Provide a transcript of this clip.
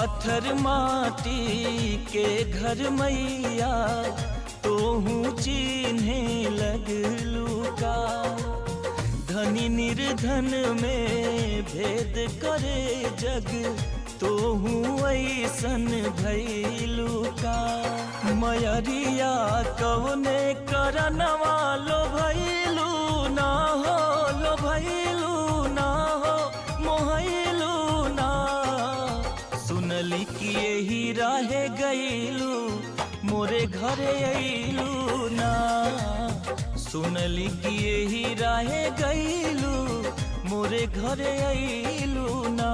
पत्थर माटी के घर मैया तोहू चिन्हे लगलू का। धनी निर्धन में भेद करे जग तोहू ऐसन भैलू का। मयरिया कवने करनवा लो भैलू ना हो, लो भैलू ना हो, मोहलू ना। सुनली कि यही राहे गईलू मोरे घरे अइलू ना। सुनली कि यही राहे गईलू मोरे घरे अइलू ना।